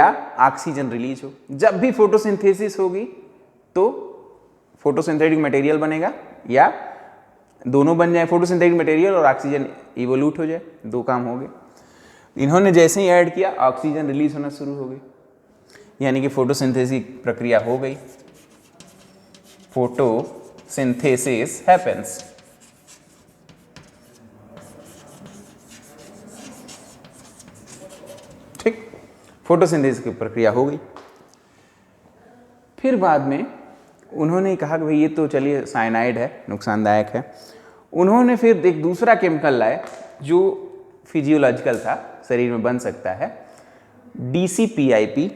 या oxygen release हो। जब भी फोटोसिंथेसिस होगी तो फोटोसिंथेटिक मटेरियल बनेगा या दोनों बन जाए, फोटोसिंथेटिक मटेरियल और ऑक्सीजन इवोल्यूट हो जाए, दो काम हो गए। इन्होंने जैसे ही ऐड किया ऑक्सीजन रिलीज होना शुरू हो गई, यानी कि फोटोसिंथेसिस प्रक्रिया हो गई, फोटोसिंथेसिस हैपेंस। ठीक, फोटोसिंथेसिस की प्रक्रिया हो गई। फिर बाद में उन्होंने कहा कि भाई ये तो चलिए साइनाइड है, नुकसानदायक है। उन्होंने फिर एक दूसरा केमिकल लाए जो फिजियोलॉजिकल था, शरीर में बन सकता है, DCPIP,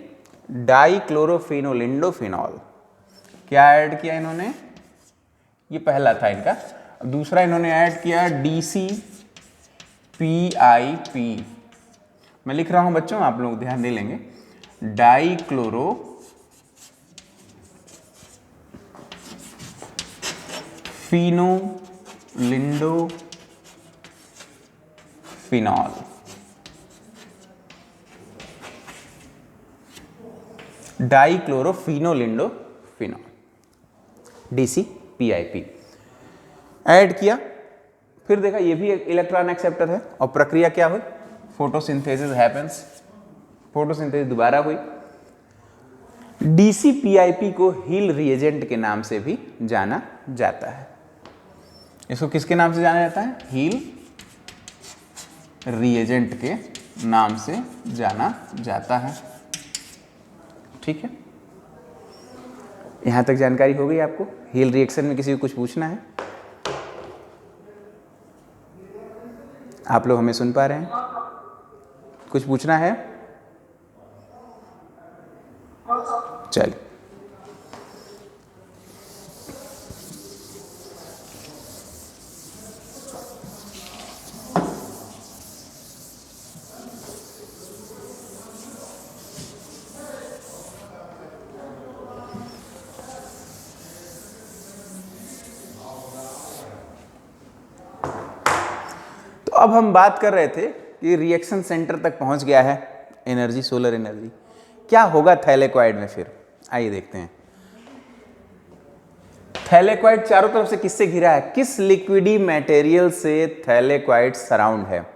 डाइक्लोरोफेनोलिंडोफेनॉल। क्या ऐड किया इन्होंने? ये पहला था इनका। दूसरा इन्होंने ऐड किया DCPIP। मैं लिख रहा हूं बच्चों, आप लोग ध्यान दे लेंगे। डाइक्लोरो फिनोलिंडोफिनॉल। डाइक्लोरोफिनोलिंडोफिनॉल, DCPIP ऐड किया। फिर देखा ये भी एक इलेक्ट्रॉन एक्सेप्टर है और प्रक्रिया क्या हुई? फोटोसिंथेसिस हैपेंस, फोटोसिंथेसिस दोबारा हुई। DCPIP को हिल रिएजेंट के नाम से भी जाना जाता है। इसको किसके नाम से जाना जाता है? हिल रिएजेंट के नाम से जाना जाता है। ठीक है, यहां तक जानकारी हो गई आपको? हिल रिएक्शन में किसी को कुछ पूछना है? आप लोग हमें सुन पा रहे हैं? कुछ पूछना है? चलिए, तो अब हम बात कर रहे थे कि रिएक्शन सेंटर तक पहुंच गया है एनर्जी, सोलर एनर्जी। क्या होगा थैलेक्वाइड में? फिर आइए देखते हैं। थैलेक्वाइड चारों तरफ से किससे घिरा है? किस लिक्विडी मटेरियल से थैलेक्वाइड सराउंड है?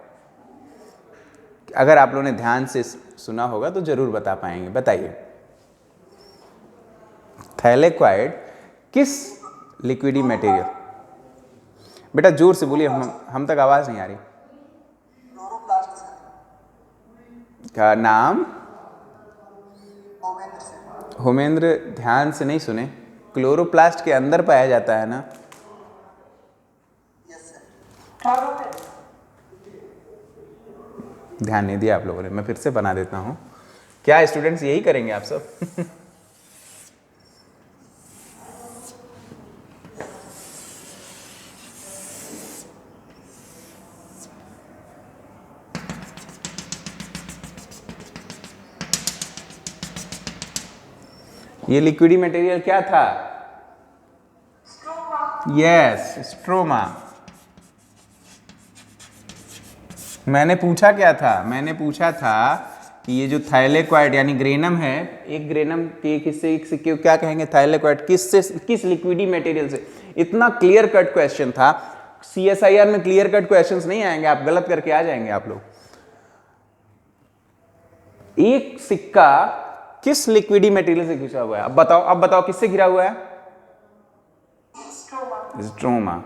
अगर आप लोगों ने ध्यान से सुना होगा तो जरूर बता पाएंगे। बताइए, थैलेक्वाइड किस लिक्विडी मटेरियल? बेटा जोर से बोलिए, हम तक आवाज नहीं आ रही। का नाम? होमेंद्र, ध्यान से नहीं सुने। क्लोरोप्लास्ट के अंदर पाया जाता है ना? ध्यान नहीं दिया आप लोगों ने, मैं फिर से बना देता हूं। क्या स्टूडेंट्स यही करेंगे आप सब? ये लिक्विडी मटेरियल क्या था? Yes, stroma. मैंने पूछा क्या था? मैंने पूछा था कि ये जो थाइलेक्वाइड यानी ग्रेनम है, एक ग्रेनम के हिस्से क्या कहेंगे? थाइलेक्वाइड किस लिक्विडी मटेरियल से? इतना क्लियर कट क्वेश्चन था। CSIR में क्लियर कट क्वेश्चंस नहीं आएंगे, आप गलत करके आ जाएंगे आप लोग। एक सिक्का किस लिक्विडी मटेरियल से घिरा हुआ है? अब बताओ किससे घिरा हुआ है? स्ट्रोमा।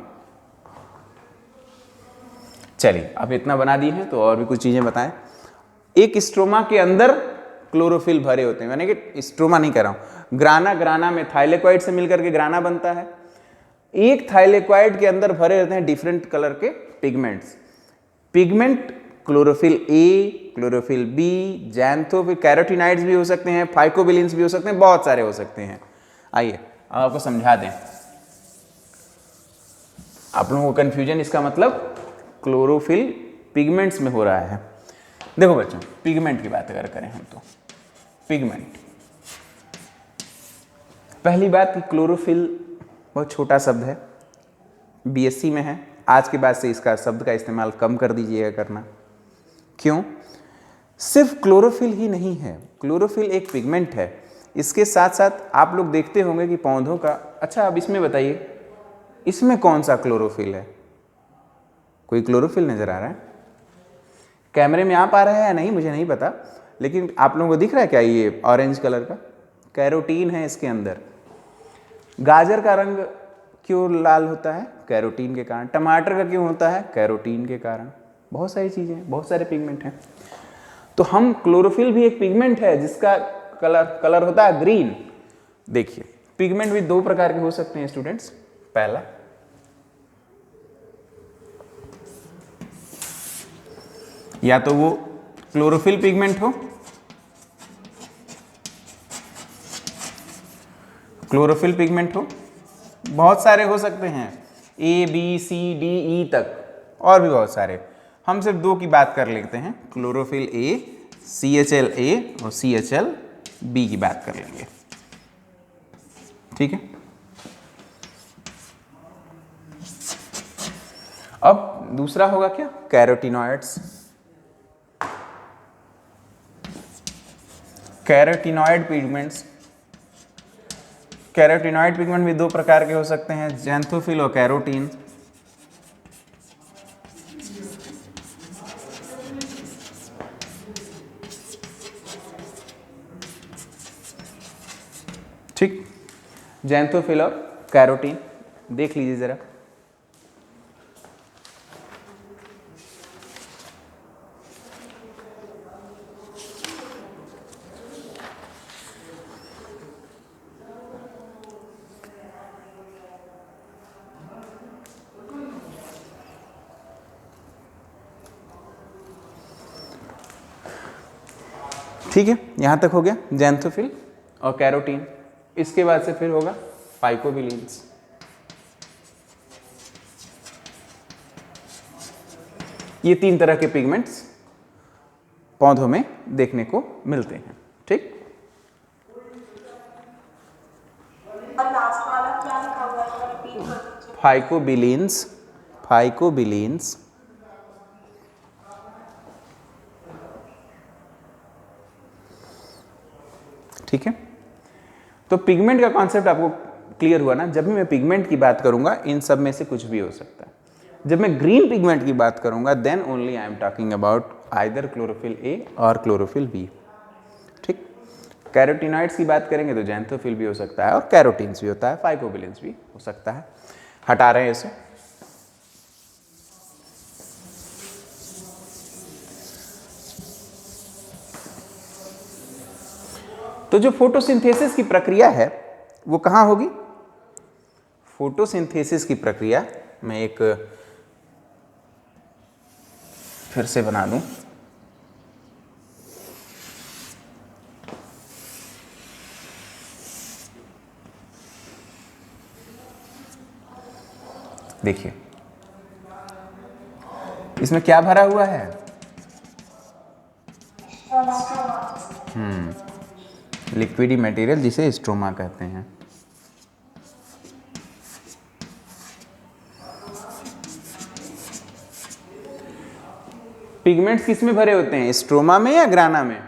चलिए, अब इतना बना दिए हैं तो और भी कुछ चीजें बताएं। एक स्ट्रोमा के अंदर क्लोरोफिल भरे होते हैं, यानी कि स्ट्रोमा नहीं कर रहा हूं, ग्राना में थाइलेक्वाइड से मिलकर के ग्राना बनता है। एक थाइलेक्वाइड के अंदर भरे रहते हैं डिफरेंट कलर के pigments. Pigment chlorophyll A, chlorophyll B, xanthophyll, carotenoids भी हो सकते हैं, फाइकोबिलिन्स भी हो सकते हैं, बहुत सारे हो सकते हैं। आइए आपको समझा दें। आप लोगों को कंफ्यूजन, इसका मतलब क्लोरोफिल पिगमेंट्स में हो रहा है। देखो बच्चों, पिगमेंट की बात अगर करें हम तो पिगमेंट, पहली बात कि क्लोरोफिल बहुत छोटा शब्द है, BSc में है। आज के बाद से इसका शब्द का इस्तेमाल कम कर दीजिएगा करना। क्यों? सिर्फ क्लोरोफिल ही नहीं है, क्लोरोफिल एक पिगमेंट है, इसके साथ साथ आप लोग देखते होंगे कि पौधों का, अच्छा अब इसमें बताइए इसमें कौन सा क्लोरोफिल है? कोई क्लोरोफिल नजर आ रहा है? कैमरे में आ पा रहा है या नहीं मुझे नहीं पता, लेकिन आप लोगों को दिख रहा है क्या ये ऑरेंज कलर का? कैरोटीन है इसके अंदर। गाजर का रंग क्यों लाल होता है? कैरोटीन के कारण। टमाटर का क्यों होता है? कैरोटीन के कारण। बहुत सारी चीजें, बहुत सारे पिगमेंट हैं। तो हम क्लोरोफिल भी एक पिगमेंट है जिसका कलर होता है ग्रीन। देखिए पिगमेंट भी दो प्रकार के हो सकते हैं स्टूडेंट्स। पहला, या तो वो क्लोरोफिल पिगमेंट हो, क्लोरोफिल पिगमेंट हो, बहुत सारे हो सकते हैं, A B C D E तक, और भी बहुत सारे। हम सिर्फ दो की बात कर लेते हैं, क्लोरोफिल ए, CHL और CHL की बात कर लेंगे, ठीक है। अब दूसरा होगा क्या? Carotenoids. Carotenoid pigments, carotenoid pigment भी दो प्रकार के हो सकते हैं, ज़ैंथोफिल और कैरोटीन। ठीक, ज़ैंथोफिल और कैरोटीन देख लीजिए जरा। ठीक है, यहां तक हो गया ज़ैंथोफिल और कैरोटीन। इसके बाद से फिर होगा फाइकोबिलीन्स। ये तीन तरह के पिगमेंट्स पौधों में देखने को मिलते हैं, ठीक। और लास्ट वाला क्या लिखा हुआ है? रिपीट कर दीजिए। फाइकोबिलीन्स, फाइकोबिलीन्स। ठीक है, तो पिगमेंट का कॉन्सेप्ट आपको क्लियर हुआ ना। जब भी मैं पिगमेंट की बात करूंगा इन सब में से कुछ भी हो सकता है। जब मैं ग्रीन पिगमेंट की बात करूंगा then only I am talking about either chlorophyll a और क्लोरोफिल बी, ठीक। कैरोटीनॉइड्स की बात करेंगे तो ज़ैंथोफिल भी हो सकता है और कैरोटीन्स भी होता है, फाइकोबिलीन्स भी हो सकता है। हटा रहे हैं इसे। तो जो फोटोसिंथेसिस की प्रक्रिया है वो कहाँ होगी? फोटोसिंथेसिस की प्रक्रिया मैं एक फिर से बना दूं। देखिए इसमें क्या भरा हुआ है? लिक्विडी मटेरियल जिसे स्ट्रोमा कहते हैं। पिगमेंट्स किस में भरे होते हैं? स्ट्रोमा में या ग्राना में?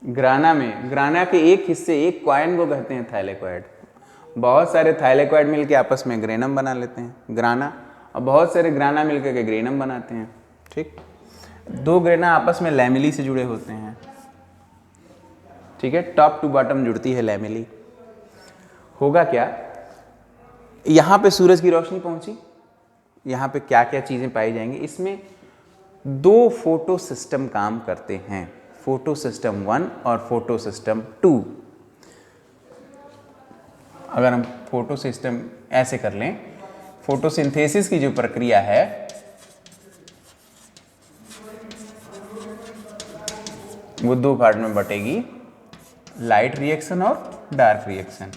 ग्राना में। ग्राना के एक हिस्से, एक कॉइन को कहते हैं थाइलेकोइड। बहुत सारे थाइलेकोइड मिलके आपस में ग्रेनम बना लेते हैं, ग्राना, और बहुत सारे ग्राना मिलकर के ग्रेनम बनाते हैं, ठीक। दो ग्रेना आपस में लैमिली से जुड़े होते हैं, ठीक है, टॉप टू बॉटम जुड़ती है लैमिली। होगा क्या, यहाँ पे सूरज की रोशनी पहुंची, यहाँ पे क्या क्या चीज़ें पाई जाएंगी? इसमें दो फोटो सिस्टम काम करते हैं, फोटो सिस्टम 1 और फोटो सिस्टम 2। अगर हम फोटो सिस्टम ऐसे कर लें, फोटोसिंथेसिस की जो प्रक्रिया है वो दो पार्ट में बटेगी, लाइट रिएक्शन और डार्क रिएक्शन।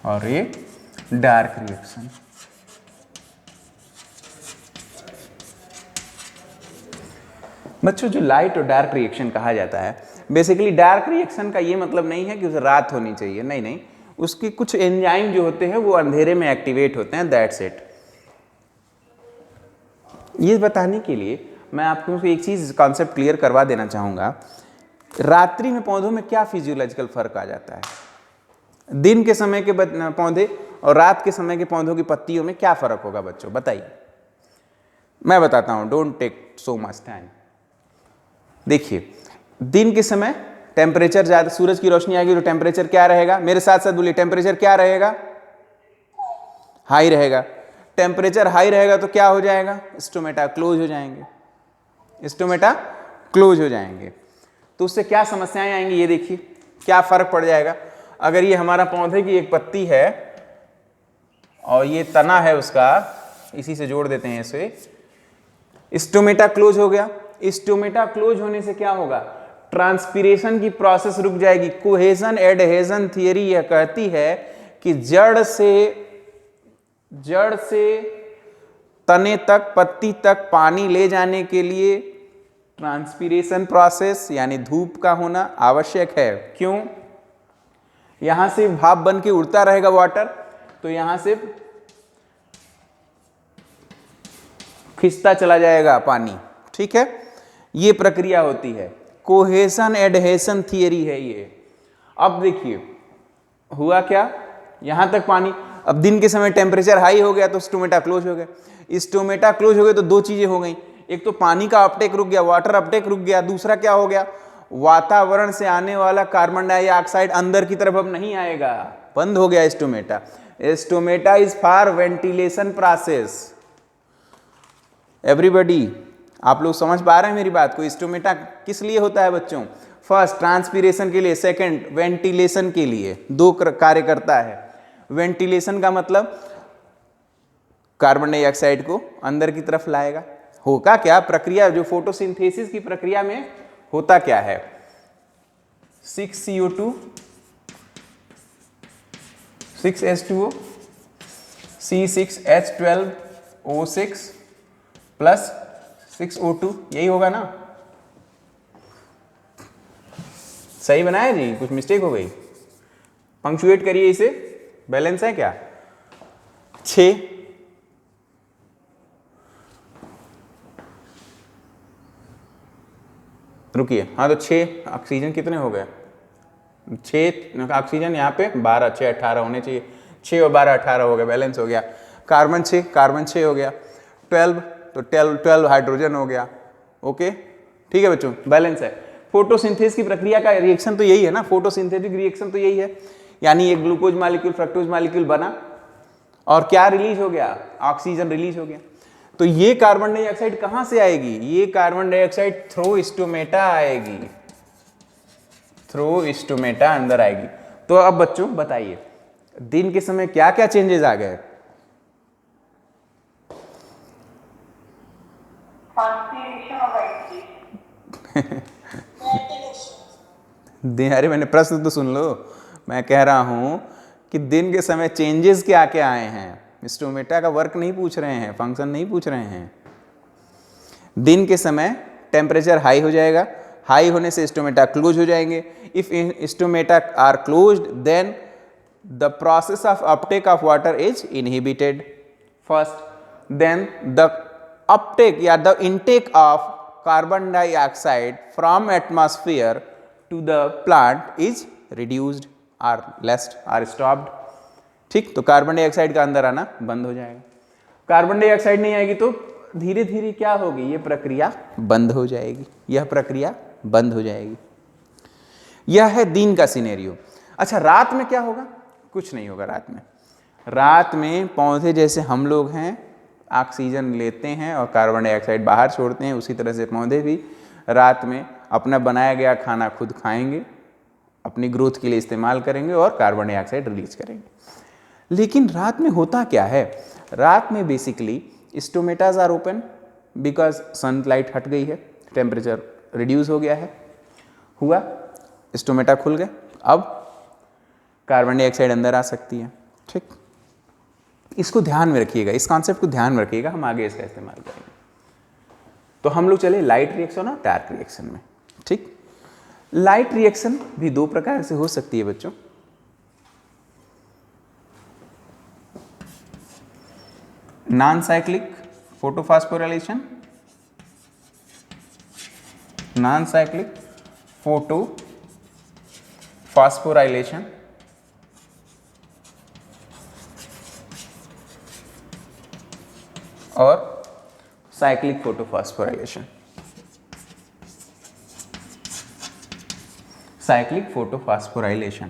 और ये डार्क रिएक्शन। बच्चों जो लाइट और डार्क रिएक्शन कहा जाता है, बेसिकली डार्क रिएक्शन का ये मतलब नहीं है कि उसे रात होनी चाहिए, नहीं नहीं, उसकी कुछ एंजाइम जो होते हैं वो अंधेरे में एक्टिवेट होते हैं, दैट्स इट। ये बताने के लिए मैं आपको एक चीज़ कॉन्सेप्ट क्लियर करवा देना चाहूँगा। रात्रि में पौधों में क्या फिजियोलॉजिकल फर्क आ जाता है? दिन के समय के पौधे और रात के समय के पौधों की पत्तियों में क्या फर्क होगा बच्चों, बताइए। मैं बताता हूँ, don't take so much time. देखिए, दिन के समय टेम्परेचर ज़्यादा, सूरज की रोशनी आएगी तो टेम्परेचर क्या रहेगा? मेरे साथ साथ बोलिए, टेम्परेचर क्या रहेगा? हाई रहेगा। टेम्परेचर हाई रहेगा तो क्या हो जाएगा? स्टोमेटा क्लोज हो जाएंगे। स्टोमेटा क्लोज हो जाएंगे तो उससे क्या समस्याएं आएंगी, ये देखिए क्या फर्क पड़ जाएगा। अगर ये हमारा पौधे की एक पत्ती है और ये तना है उसका, इसी से जोड़ देते हैं इसे, स्टोमेटा क्लोज हो गया। स्टोमेटा क्लोज होने से क्या होगा? ट्रांसपीरेशन की प्रोसेस रुक जाएगी। कोहेजन एडहेजन थियरी यह कहती है कि जड़ से तने तक, पत्ती तक पानी ले जाने के लिए ट्रांसपीरेशन प्रोसेस यानी धूप का होना आवश्यक है। क्यों? यहां से भाप बन के उड़ता रहेगा वाटर, तो यहां से खिंचता चला जाएगा पानी, ठीक है। ये प्रक्रिया होती है, कोहेशन एडहेशन थियरी है ये। अब देखिए हुआ क्या, यहां तक पानी, अब दिन के समय टेम्परेचर हाई हो गया तो स्टोमेटा क्लोज हो गया। स्टोमेटा क्लोज हो गए तो दो चीजें हो गई, एक तो पानी का अपटेक रुक गया, वाटर अपटेक रुक गया, दूसरा क्या हो गया? वातावरण से आने वाला कार्बन डाइऑक्साइड अंदर की तरफ अब नहीं आएगा, बंद हो गया stomata. Stomata is for ventilation process. Everybody, आप लोग समझ पा रहे हैं मेरी बात को? स्टोमेटा किस लिए होता है बच्चों? फर्स्ट ट्रांसपीरेशन के लिए, सेकंड वेंटिलेशन के लिए। दो कार्य करता है। वेंटिलेशन का मतलब कार्बन डाइऑक्साइड को अंदर की तरफ लाएगा। होगा क्या प्रक्रिया, जो फोटोसिंथेसिस की प्रक्रिया में होता क्या है? 6CO2 6H2O C6H12O6 plus 6O2, यही होगा ना? सही बनाया जी? कुछ मिस्टेक हो गई? पंक्चुएट करिए इसे। बैलेंस है क्या? 6, रुकिए, हाँ तो 6 ऑक्सीजन कितने हो गए? 6 ऑक्सीजन यहाँ पे 12, 6 18 होने चाहिए। 6 और 12 18 हो गया, बैलेंस हो गया। कार्बन 6 हो गया। 12 तो 12 हाइड्रोजन हो गया। ओके, ठीक है बच्चों, बैलेंस है। फोटोसिंथेसिस की प्रक्रिया का रिएक्शन तो यही है ना, फोटोसिंथेटिक रिएक्शन तो यही है। यानी एक ग्लूकोज मॉलिक्यूल, फ्रक्टोज मॉलिक्यूल बना और क्या रिलीज हो गया? ऑक्सीजन रिलीज हो गया। तो ये कार्बन डाइऑक्साइड कहां से आएगी? ये कार्बन डाइऑक्साइड थ्रू स्टोमेटा आएगी, थ्रू स्टोमेटा अंदर आएगी। तो अब बच्चों बताइए, दिन के समय क्या क्या चेंजेस आ गए? अरे मैंने प्रश्न तो सुन लो। मैं कह रहा हूं कि दिन के समय चेंजेस क्या क्या आए हैं। स्टोमेटा का वर्क नहीं पूछ रहे हैं, फंक्शन नहीं पूछ रहे हैं। दिन के समय टेम्परेचर हाई हो जाएगा, हाई होने से स्टोमेटा क्लोज हो जाएंगे। If stomata are closed then the process of uptake of water is inhibited first, then the uptake या the intake of carbon dioxide from atmosphere to the plant is reduced or lessened or stopped. ठीक, तो carbon dioxide का अंदर आना बंद हो जाएगा। Carbon dioxide नहीं आएगी तो धीरे धीरे क्या होगी? ये प्रक्रिया बंद हो जाएगी, यह प्रक्रिया बंद हो जाएगी। यह है दिन का सिनेरियो। अच्छा, रात में क्या होगा? कुछ नहीं होगा रात में। रात में पौधे जैसे हम लोग हैं, ऑक्सीजन लेते हैं और कार्बन डाइऑक्साइड बाहर छोड़ते हैं, उसी तरह से पौधे भी रात में अपना बनाया गया खाना खुद खाएंगे, अपनी ग्रोथ के लिए इस्तेमाल करेंगे और कार्बन डाइऑक्साइड रिलीज करेंगे। लेकिन रात में होता क्या है? रात में basically stomatas are open because sunlight हट गई है, टेम्परेचर रिड्यूस हो गया है, हुआ स्टोमेटा खुल गए, अब कार्बन डाइऑक्साइड अंदर आ सकती है। ठीक, इसको ध्यान में रखिएगा, इस कॉन्सेप्ट को ध्यान में रखिएगा, हम आगे इसका इस्तेमाल करेंगे। तो हम लोग चले लाइट रिएक्शन और डार्क रिएक्शन में। ठीक, लाइट रिएक्शन भी दो प्रकार से हो सकती है बच्चों। Non cyclic photophosphorylation, non cyclic photophosphorylation और साइक्लिक फोटोफॉस्फोराइलेशन। साइक्लिक फोटोफॉस्फोराइलेशन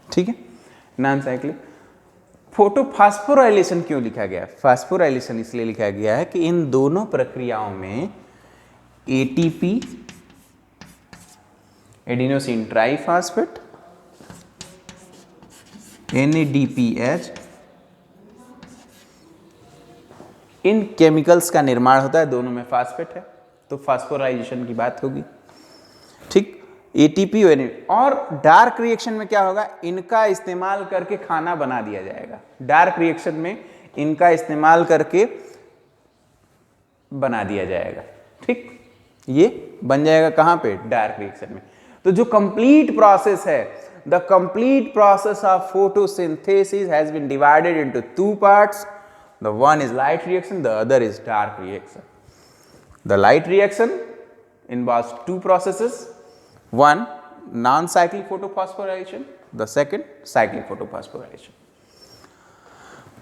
ठीक है। नॉन साइक्लिक फोटोफॉस्फोराइलेशन क्यों लिखा गया? फास्फोराइलेशन इसलिए लिखा गया है कि इन दोनों प्रक्रियाओं में एटीपी, एडिनोसिन ट्राइफॉस्फेट, NADPH, इन केमिकल्स का निर्माण होता है, दोनों में फास्फेट है, तो फास्फोराइलेशन की बात होगी। ठीक, एटीपी और डार्क रिएक्शन में क्या होगा? इनका इस्तेमाल करके खाना बना दिया जाएगा। डार्क रिएक्शन में इनका इस्तेमाल करके बना दिया जाएगा। ठीक, ये बन जाएगा कहां पे? डार्क रिएक्शन में। तो जो कंप्लीट प्रोसेस है, the complete process of photosynthesis has been divided into two parts. The one is light reaction, the other is dark reaction. The light reaction involves two processes, one non-cyclic photophosphorylation, the second cyclic photophosphorylation।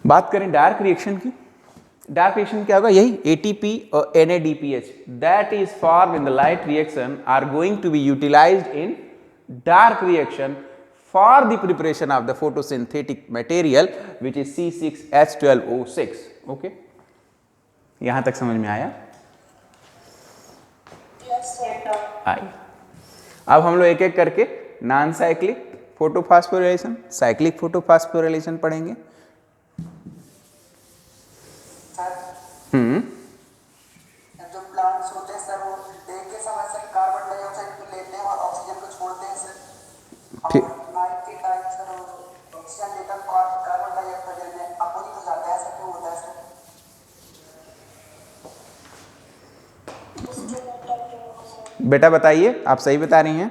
बात करें dark reaction की, dark reaction क्या होगा? यही ATP और NADPH that is formed in the light reaction are going to be utilized in dark reaction for the preparation of the photosynthetic material which is C6H12O6। Okay, यहां तक समझ में आया? आई। अब हम लोग एक एक करके non cyclic photophosphorylation, cyclic photophosphorylation पढ़ेंगे। जो प्लांट्स होते हैं सर, वो एक के समय से कार्बन डाइऑक्साइड को लेते हैं और ऑक्सीजन को छोड़ते हैं सर। ठीक, और नाइट के टाइम सर ऑक्सीजन लेकर कार्बन डाइऑक्साइड में अपोजिट हो जाता है, ऐसा क्यों होता है सर? बेटा बताइए, आप सही बता रही हैं।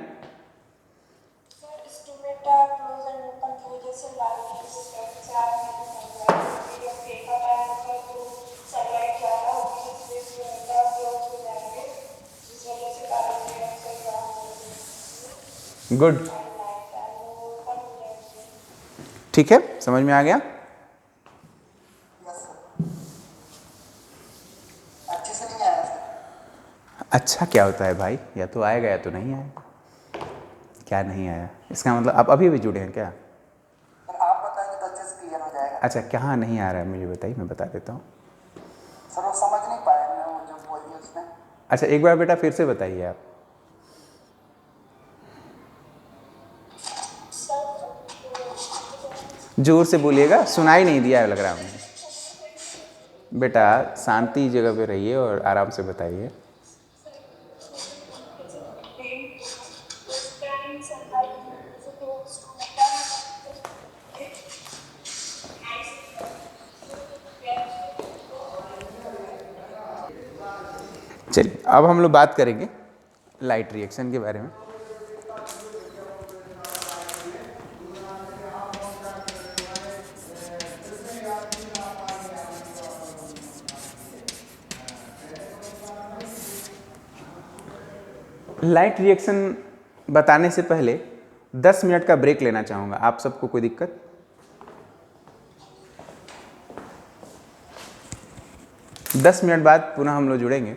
गुड, ठीक है, समझ में आ गया। अच्छे से नहीं आया सर। अच्छा क्या होता है भाई? या तो आएगा या तो नहीं आएगा। क्या नहीं आया इसका मतलब आप अभी भी जुड़े हैं क्या? सर आप बताएंगे तो अच्छे से क्लियर हो जाएगा। अच्छा, कहाँ नहीं आ रहा है मुझे बताइए, मैं बता देता हूँ। सर वो समझ नहीं पाया मैं, वो जो बोली उसने। अच्छा, एक बार बेटा फिर से बताइए आप। जोर से बोलिएगा, सुनाई नहीं दिया लग रहा है मुझे। बेटा शांति जगह पे रहिए और आराम से बताइए। चलिए, अब हम लोग बात करेंगे लाइट रिएक्शन के बारे में। लाइट रिएक्शन बताने से पहले 10 मिनट का ब्रेक लेना चाहूँगा। आप सबको कोई दिक्कत? दस मिनट बाद पुनः हम लोग जुड़ेंगे।